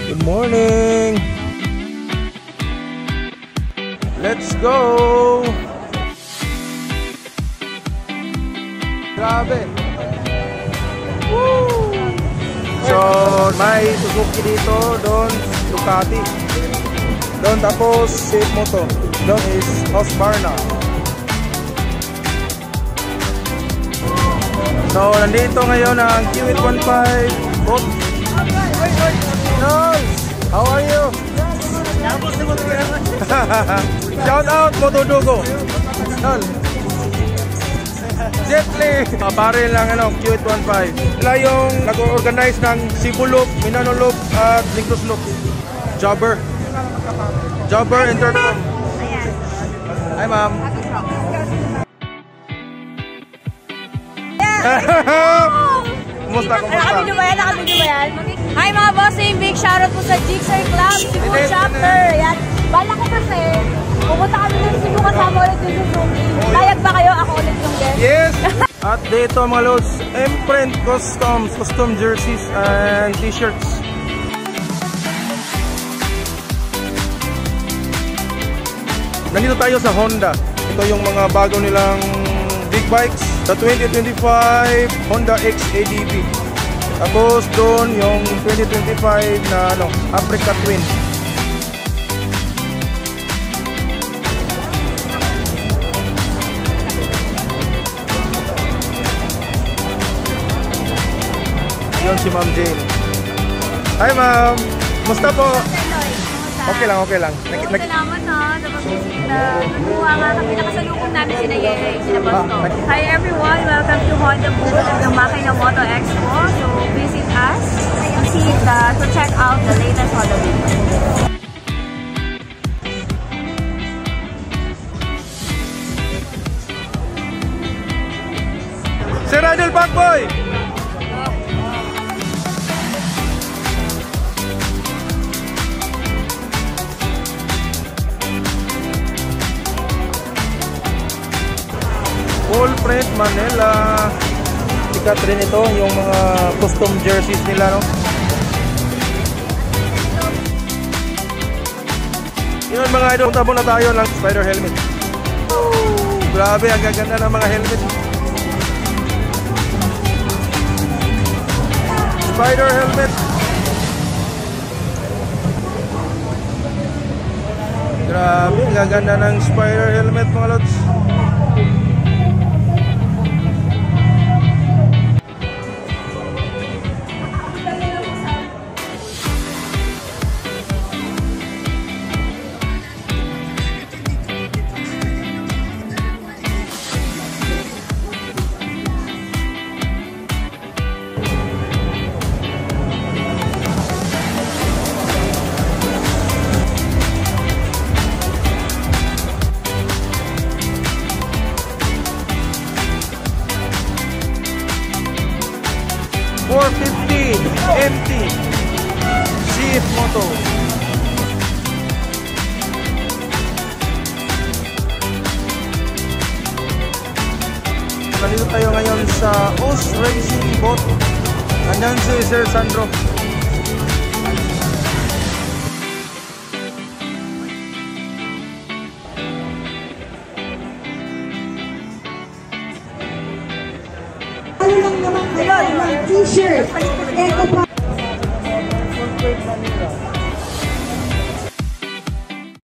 Good morning. Let's go. Grabe. Woo! So, may Suzuki dito, doon Ducati. Doon tapos Safe Moto. Doon is Husqvarna. So, nandito ngayon ang Q815 boat. Nice! How are you? Shout out Motodugo. Jetly! Pare lang Q815. Sila yung nag-organize ng Cebu Loop, Minano Loop at Negros Loop. Jobber Intercom. Hi ma'am. Kumusta? Nakabidyo ba yan? Hi mga bossing, big shoutout po sa Jigsaw Club, Cebu Chapter. Yan. Bala ko kasi, pumunta kami ng Cebu kasama ulit yung Suzuki. Layag ba kayo? Ako ulit yung guest. Yes! At dito mga lods, Imprint Customs, custom jerseys and t-shirts. Nandito tayo sa Honda. Ito yung mga bago nilang big bikes. The 2025 Honda X ADV. Tapos doon yung 2025 na Africa Twin. Yun si Ma'am Jane. Hi Ma'am! Musta po? Okay lang. Salamat ha. Nakuha nga kami, nakasalubong namin sina Yere, sina Boston. Hi everyone! Welcome to Honda booth of the Makina Moto Expo. So visit us to check out the latest Honda vehicles. Sir Idol Pacboy! Full print Manila. Sikat rin ito yung mga custom jerseys nila Yun mga idol, punta muna tayo ng Spider helmet. Grabe, ang gaganda ng mga helmet. Spider helmet. Grabe, ang gaganda ng Spider helmet mga lods. MT Safe Moto. Nandito tayo ngayon sa Us Racing Boat. Andyan si Sir Sandro. Ano lang naman kayo ng t-shirt. Eko pa.